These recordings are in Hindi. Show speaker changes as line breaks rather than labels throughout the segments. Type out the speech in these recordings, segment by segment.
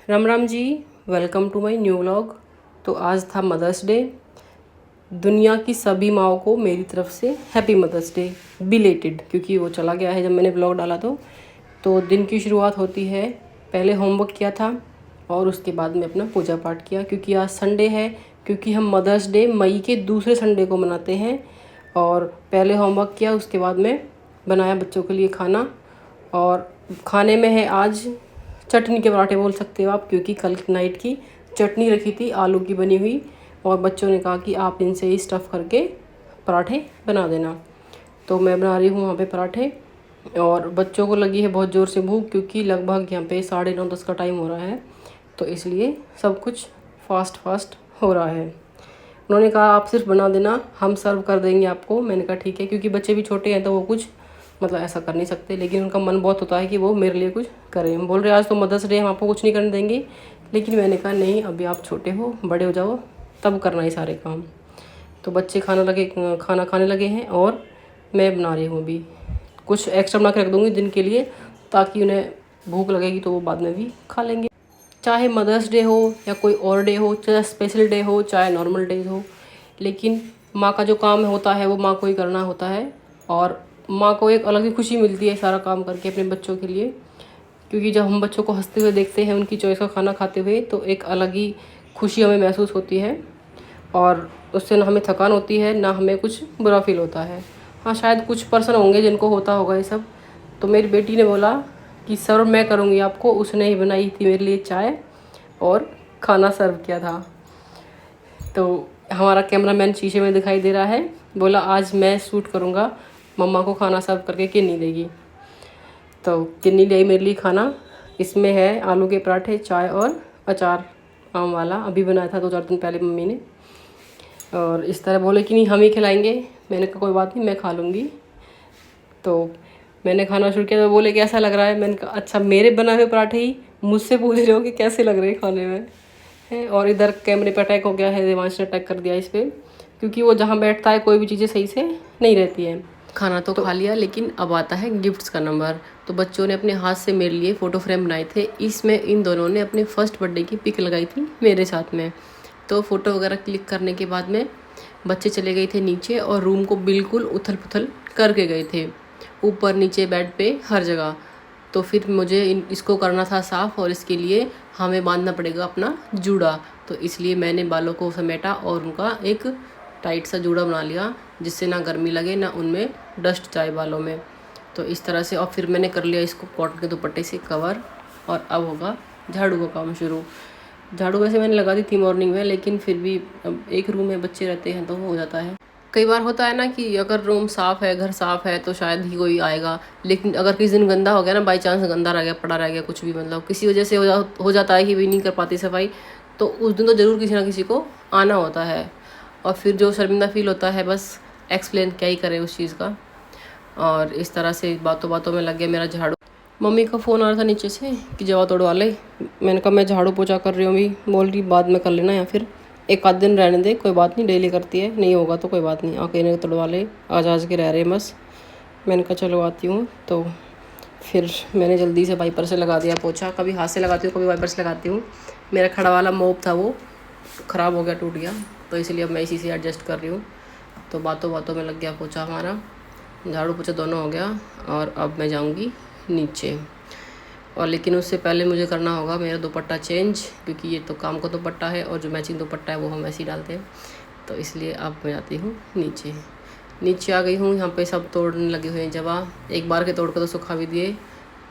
Ram Ram ji, welcome to my new vlog. तो आज था मदर्स डे। दुनिया की सभी माओं को मेरी तरफ से हैप्पी मदर्स डे बिलेटेड, क्योंकि वो चला गया है जब मैंने व्लॉग डाला। तो दिन की शुरुआत होती है, पहले होमवर्क किया था और उसके बाद में अपना पूजा पाठ किया, क्योंकि आज संडे है। क्योंकि हम मदर्स डे मई के दूसरे संडे को मनाते हैं। और पहले होमवर्क किया, उसके बाद में बनाया बच्चों के लिए खाना। और खाने में है आज चटनी के पराठे बोल सकते हो आप, क्योंकि कल नाइट की चटनी रखी थी आलू की बनी हुई, और बच्चों ने कहा कि आप इनसे ही स्टफ़ करके पराठे बना देना। तो मैं बना रही हूँ वहाँ पे पराठे। और बच्चों को लगी है बहुत ज़ोर से भूख, क्योंकि लगभग यहाँ पे 9:30-10 का टाइम हो रहा है। तो इसलिए सब कुछ फास्ट हो रहा है। उन्होंने कहा आप सिर्फ बना देना, हम सर्व कर देंगे आपको। मैंने कहा ठीक है, क्योंकि बच्चे भी छोटे हैं तो वो कुछ ऐसा कर नहीं सकते, लेकिन उनका मन बहुत होता है कि वो मेरे लिए कुछ करें। हम बोल रहे आज तो मदर्स डे, हम आपको कुछ नहीं करने देंगे। लेकिन मैंने कहा नहीं, अभी आप छोटे हो, बड़े हो जाओ तब करना ये सारे काम। तो बच्चे खाना खाने लगे हैं और मैं बना रही हूँ अभी। कुछ एक्स्ट्रा बना के रख दूँगी दिन के लिए, ताकि उन्हें भूख लगेगी तो वो बाद में भी खा लेंगे। चाहे मदर्स डे हो या कोई और डे हो, चाहे स्पेशल डे हो, चाहे नॉर्मल डे हो, लेकिन माँ का जो काम होता है वो माँ को ही करना होता है। और माँ को एक अलग ही खुशी मिलती है सारा काम करके अपने बच्चों के लिए। क्योंकि जब हम बच्चों को हंसते हुए देखते हैं, उनकी चॉइस का खाना खाते हुए, तो एक अलग ही खुशी हमें महसूस होती है। और उससे ना हमें थकान होती है, ना हमें कुछ बुरा फील होता है। हाँ, शायद कुछ पर्सन होंगे जिनको होता होगा ये सब। तो मेरी बेटी ने बोला कि सर्व मैं करूँगी आपको। उसने ही बनाई थी मेरे लिए चाय और खाना सर्व किया था। तो हमारा कैमरामैन शीशे में दिखाई दे रहा है, बोला आज मैं शूट करूँगा, मम्मा को खाना सर्व करके किन्नी देगी। तो किन्नी ले आई मेरे लिए खाना। इसमें है आलू के पराठे, चाय और अचार आम वाला, अभी बनाया था 2-4 दिन पहले मम्मी ने। और इस तरह बोले कि नहीं हम ही खिलाएंगे। मैंने कहा कोई बात नहीं, मैं खा लूँगी। तो मैंने खाना शुरू किया तो बोले कैसा लग रहा है। मैंने कहा अच्छा, मेरे बनाए हुए पराठे ही मुझसे पूछ रहे हो कि कैसे लग रहे हैं खाने में है। और इधर कैमरे पे अटैक हो गया है, देवांश ने अटैक कर दिया इस पर, क्योंकि वो जहाँ बैठता है कोई भी चीज़ें सही से नहीं रहती है। खाना तो खा लिया, लेकिन अब आता है गिफ्ट्स का नंबर। तो बच्चों ने अपने हाथ से मेरे लिए फ़ोटो फ्रेम बनाए थे। इसमें इन दोनों ने अपने फर्स्ट बर्थडे की पिक लगाई थी मेरे साथ में। तो फ़ोटो वगैरह क्लिक करने के बाद में बच्चे चले गए थे नीचे और रूम को बिल्कुल उथल पुथल करके गए थे, ऊपर नीचे बेड पे हर जगह। तो फिर मुझे इसको करना था साफ़, और इसके लिए हमें बांधना पड़ेगा अपना जूड़ा। तो इसलिए मैंने बालों को समेटा और उनका एक टाइट सा जूड़ा बना लिया, जिससे ना गर्मी लगे ना उनमें डस्ट जाए बालों में। तो इस तरह से, और फिर मैंने कर लिया इसको कॉटन के दुपट्टे से कवर। और अब होगा झाड़ू का काम शुरू। झाड़ू वैसे मैंने लगा दी थी मॉर्निंग में, लेकिन फिर भी अब एक रूम में बच्चे रहते हैं तो हो जाता है। कई बार होता है ना कि अगर रूम साफ़ है, घर साफ़ है, तो शायद ही कोई आएगा। लेकिन अगर किसी दिन गंदा हो गया ना, बाई चांस गंदा रह गया, पड़ा रह गया, कुछ भी किसी वजह से हो जाता है कि भी नहीं कर पाती सफाई, तो उस दिन तो ज़रूर किसी ना किसी को आना होता है। और फिर जो शर्मिंदा फील होता है, बस एक्सप्लेन क्या ही करे उस चीज़ का। और इस तरह से बातों बातों में लग गया मेरा झाड़ू। मम्मी का फ़ोन आ रहा था नीचे से कि जवा तोड़वा ले। मैंने कहा मैं झाड़ू पोछा कर रही हूँ अभी। बोल रही बाद में कर लेना, या फिर एक आध दिन रहने दे, कोई बात नहीं, डेली करती है, नहीं होगा तो कोई बात नहीं, आके इन्हें तोड़वा ले, आज के रह रहे हैं बस। मैंने कहा चलो आती हूँ। तो फिर मैंने जल्दी से वाइपर से लगा दिया पोछा। कभी हाथ से लगाती हूँ, कभी वाइपर से लगाती हूँ। मेरा खड़ा वाला मोप था वो ख़राब हो गया, टूट गया, तो इसीलिए अब मैं इसी से एडजस्ट कर रही हूँ। तो बातों बातों में लग गया पोछा हमारा, झाड़ू पोछा दोनों हो गया। और अब मैं जाऊँगी नीचे। और लेकिन उससे पहले मुझे करना होगा मेरा दुपट्टा चेंज, क्योंकि ये तो काम का दुपट्टा है और जो मैचिंग दुपट्टा है वो हम ऐसे ही डालते हैं। तो इसलिए अब मैं जाती हूँ नीचे। नीचे आ गई हूँ। यहाँ पे सब तोड़ने लगे हुए हैं जवा। एक बार के तोड़ कर तो सुखा भी दिए।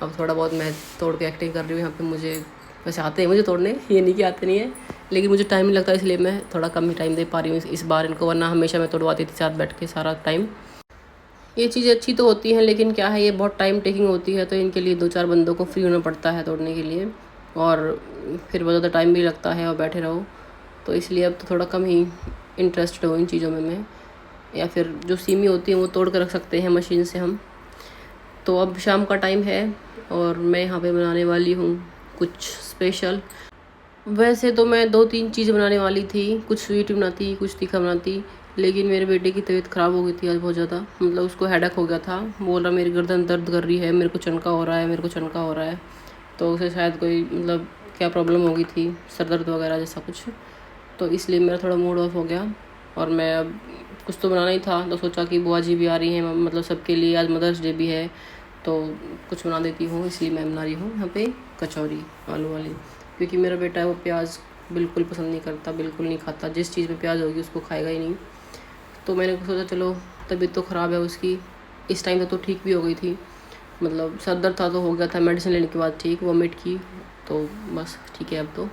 अब थोड़ा बहुत मैं तोड़ के एक्टिंग कर रही हूँ यहाँ पे। मुझे वैसे आते हैं मुझे तोड़ने, ये नहीं कि आते नहीं है, लेकिन मुझे टाइम नहीं लगता, इसलिए मैं थोड़ा कम ही टाइम दे पा रही हूँ इस बार इनको, वरना हमेशा मैं तोड़वाती थी साथ बैठ के सारा टाइम। ये चीज़ें अच्छी तो होती हैं, लेकिन क्या है, ये बहुत टाइम टेकिंग होती है, तो इनके लिए 2-4 बंदों को फ्री होना पड़ता है तोड़ने के लिए, और फिर बहुत ज़्यादा टाइम भी लगता है और बैठे रहो। तो इसलिए अब तो थोड़ा कम ही इंटरेस्टेड हूँ इन चीज़ों में मैं। या फिर जो सीमी होती हैं वो तोड़ कर रख सकते हैं मशीन से हम। तो अब शाम का टाइम है और मैं यहाँ पे बनाने वाली हूँ कुछ स्पेशल। वैसे तो मैं 2-3 चीज़ें बनाने वाली थी, कुछ स्वीट बनाती, कुछ तीखा बनाती, लेकिन मेरे बेटे की तबीयत ख़राब हो गई थी आज बहुत ज़्यादा। उसको हेडेक हो गया था, बोल रहा मेरी गर्दन दर्द कर रही है, मेरे को चनका हो रहा है, मेरे को चनका हो रहा है। तो उसे शायद कोई क्या प्रॉब्लम हो गई थी, सर दर्द वगैरह जैसा कुछ, तो इसलिए मेरा थोड़ा मूड ऑफ हो गया। और मैं अब कुछ तो बनाना ही था, तो सोचा कि बुआ जी भी आ रही हैं, मतलब सबके लिए आज मदर्स डे भी है, तो कुछ बना देती हूँ। इसलिए मैं बना रही हूँ यहाँ पे कचौरी आलू वाली, क्योंकि मेरा बेटा है वो प्याज बिल्कुल पसंद नहीं करता, बिल्कुल नहीं खाता, जिस चीज़ में प्याज होगी उसको खाएगा ही नहीं। तो मैंने सोचा चलो, तबीयत तो ख़राब है उसकी, इस टाइम तो ठीक भी हो गई थी, मतलब सर दर्द था तो हो गया था, मेडिसिन लेने के बाद ठीक, वॉमिट की, तो बस ठीक है अब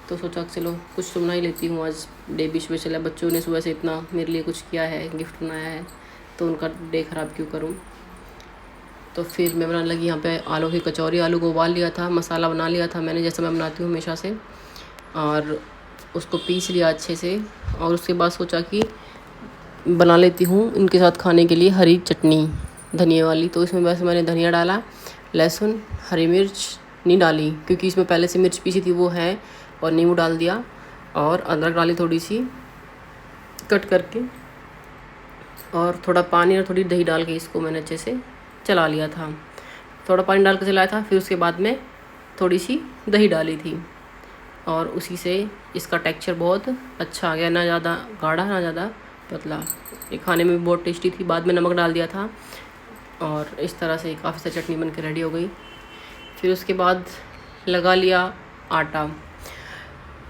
तो सोचा चलो कुछ तो बना ही लेती हूँ, आज डे भी स्पेशल है, बच्चों ने सुबह से इतना मेरे लिए कुछ किया है, गिफ्ट बनाया है, तो उनका डे ख़राब क्यों करूँ। तो फिर मैं बनाने लगी यहाँ पे आलू की कचौरी। आलू को उबाल लिया था, मसाला बना लिया था मैंने, जैसे मैं बनाती हूँ हमेशा से, और उसको पीस लिया अच्छे से। और उसके बाद सोचा कि बना लेती हूँ इनके साथ खाने के लिए हरी चटनी धनिया वाली। तो इसमें वैसे मैंने धनिया डाला, लहसुन, हरी मिर्च नहीं डाली क्योंकि इसमें पहले से मिर्च पीसी थी वो है, और नींबू डाल दिया, और अदरक डाली थोड़ी सी कट करके, और थोड़ा पानी और थोड़ी दही डाल के इसको मैंने अच्छे से चला लिया था। थोड़ा पानी डाल के चलाया था, फिर उसके बाद में थोड़ी सी दही डाली थी, और उसी से इसका टेक्सचर बहुत अच्छा आ गया, ना ज़्यादा गाढ़ा ना ज़्यादा पतला। ये खाने में भी बहुत टेस्टी थी। बाद में नमक डाल दिया था, और इस तरह से काफ़ी सारी चटनी बन के रेडी हो गई। फिर उसके बाद लगा लिया आटा।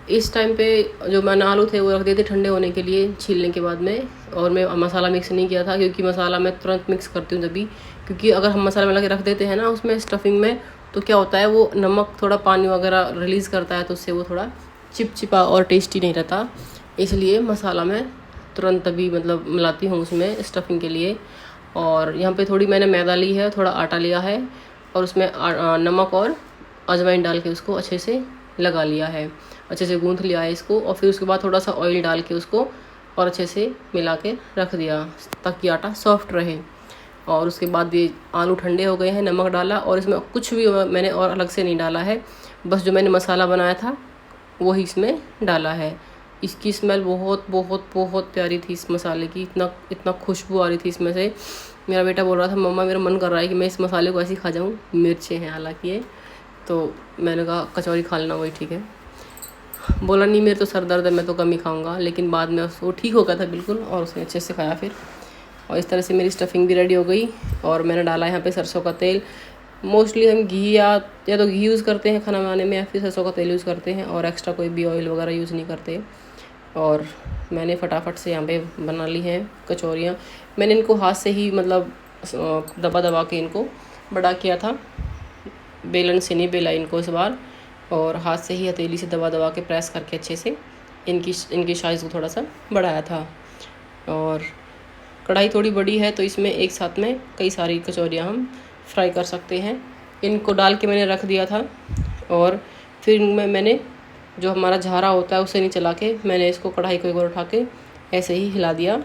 इस टाइम पे जो मैंने आलू थे वो रख दिए थे ठंडे होने के लिए छीलने के बाद में, और मैं मसाला मिक्स नहीं किया था, क्योंकि मसाला मैं तुरंत मिक्स करती हूँ तभी, क्योंकि अगर हम मसाला मिला के रख देते हैं ना उसमें स्टफिंग में, तो क्या होता है वो नमक थोड़ा पानी वगैरह रिलीज़ करता है, तो उससे वो थोड़ा चिपचिपा और टेस्टी नहीं रहता। इसलिए मसाला मैं तुरंत तभी मतलब मिलाती हूँ उसमें स्टफिंग के लिए। और यहाँ पे थोड़ी मैंने मैदा ली है, थोड़ा आटा लिया है, और उसमें नमक और अजवाइन डाल के उसको अच्छे से लगा लिया है, अच्छे से गूँथ लिया है इसको। और फिर उसके बाद थोड़ा सा ऑयल डाल के उसको और अच्छे से मिला के रख दिया ताकि आटा सॉफ्ट रहे। और उसके बाद ये आलू ठंडे हो गए हैं, नमक डाला, और इसमें कुछ भी मैंने और अलग से नहीं डाला है, बस जो मैंने मसाला बनाया था वही इसमें डाला है। इसकी स्मेल बहुत बहुत बहुत प्यारी थी इस मसाले की, इतना इतना खुशबू आ रही थी इसमें से। मेरा बेटा बोल रहा था मम्मा मेरा मन कर रहा है कि मैं इस मसाले को ऐसे ही खा जाऊँ, मिर्चें हैं हालांकि ये, तो मैंने कहा कचौरी खा लेना वही ठीक है। बोला नहीं मेरे तो सर दर्द है, मैं तो कम ही खाऊंगा, लेकिन बाद में वो ठीक हो गया था बिल्कुल, और उसने अच्छे से खाया फिर। और इस तरह से मेरी स्टफिंग भी रेडी हो गई। और मैंने डाला यहाँ पे सरसों का तेल। मोस्टली हम घी या तो घी यूज़ करते हैं खाना बनाने में, या फिर सरसों का तेल यूज़ करते हैं, और एक्स्ट्रा कोई भी ऑयल वगैरह यूज़ नहीं करते। और मैंने फटाफट से यहाँ पे बना ली हैं कचौरियाँ। मैंने इनको हाथ से ही मतलब दबा दबा के इनको बड़ा किया था, बेलन से नहीं बेला इनको इस बार, और हाथ से ही हथेली से दबा दबा के प्रेस करके अच्छे से इनकी साइज़ को थोड़ा सा बढ़ाया था। और कढ़ाई थोड़ी बड़ी है तो इसमें एक साथ में कई सारी कचौरियाँ हम फ्राई कर सकते हैं। इनको डाल के मैंने रख दिया था, और फिर इनमें मैंने जो हमारा झारा होता है उसे नहीं चला के मैंने इसको कढ़ाई को एक बार उठा के ऐसे ही हिला दिया,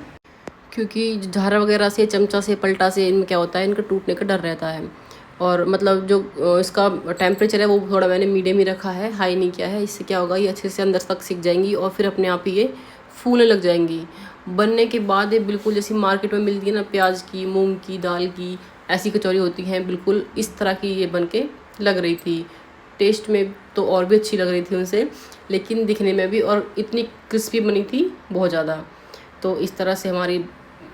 क्योंकि झारा वगैरह से चमचा से पलटा से इनमें क्या होता है इनका टूटने का डर रहता है। और मतलब जो इसका टेम्परेचर है वो थोड़ा मैंने मीडियम ही रखा है, हाई नहीं किया है। इससे क्या होगा ये अच्छे से अंदर तक सिक जाएंगी, और फिर अपने आप ही ये फूलने लग जाएंगी। बनने के बाद ये बिल्कुल जैसी मार्केट में मिलती है ना प्याज की, मूंग की दाल की, ऐसी कचौरी होती हैं, बिल्कुल इस तरह की ये बन के लग रही थी। टेस्ट में तो और भी अच्छी लग रही थी उनसे, लेकिन दिखने में भी, और इतनी क्रिस्पी बनी थी बहुत ज़्यादा। तो इस तरह से हमारी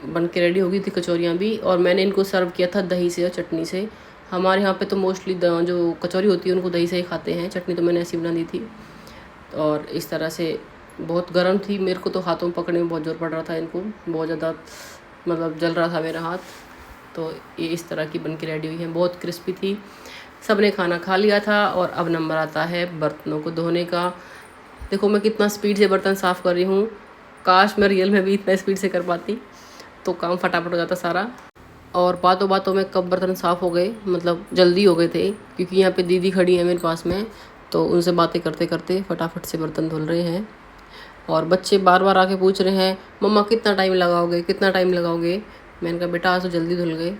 बन के रेडी हो गई थी कचौरियाँ भी। और मैंने इनको सर्व किया था दही से और चटनी से। हमारे यहाँ पे तो मोस्टली जो कचौरी होती है उनको दही से ही खाते हैं, चटनी तो मैंने ऐसी बना दी थी। और इस तरह से बहुत गर्म थी, मेरे को तो हाथों में पकड़ने में बहुत ज़ोर पड़ रहा था, इनको बहुत ज़्यादा मतलब जल रहा था मेरा हाथ। तो ये इस तरह की बन के रेडी हुई है, बहुत क्रिस्पी थी। सब ने खाना खा लिया था। और अब नंबर आता है बर्तनों को धोने का। देखो मैं कितना स्पीड से बर्तन साफ़ कर रही हूँ, काश मैं रियल में भी इतना स्पीड से कर पाती तो काम फटाफट हो जाता सारा। और बातों बातों में कब बर्तन साफ़ हो गए, मतलब जल्दी हो गए थे, क्योंकि यहाँ पे दीदी खड़ी है मेरे पास में, तो उनसे बातें करते करते फटाफट से बर्तन धुल रहे हैं। और बच्चे बार बार आके पूछ रहे हैं मम्मा कितना टाइम लगाओगे, कितना टाइम लगाओगे। मैंने कहा बेटा आज तो जल्दी धुल गए,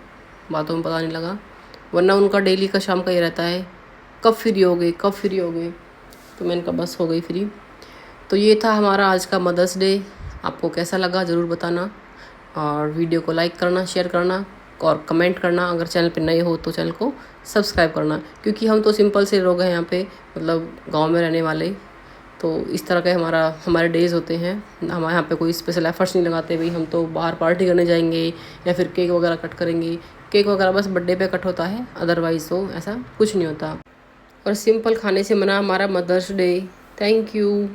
बातों में पता नहीं लगा, वरना उनका डेली का शाम का ही रहता है कब फ्री होगे कब फ्री होगे। तो मैंने कहा बस हो गई फ्री। तो ये था हमारा आज का मदर्स डे। आपको कैसा लगा ज़रूर बताना, और वीडियो को लाइक करना, शेयर करना। और कमेंट करना। अगर चैनल पे नए हो तो चैनल को सब्सक्राइब करना, क्योंकि हम तो सिंपल से लोग हैं यहाँ पे, मतलब गांव में रहने वाले। तो इस तरह के हमारे डेज़ होते हैं। हमारे यहाँ पे कोई स्पेशल एफर्ट्स नहीं लगाते भाई हम तो बाहर पार्टी करने जाएंगे या फिर केक वगैरह कट करेंगे। केक वगैरह बस बर्थडे पे कट होता है, अदरवाइज़ तो ऐसा कुछ नहीं होता। और सिंपल खाने से मना हमारा मदर्स डे। Thank you.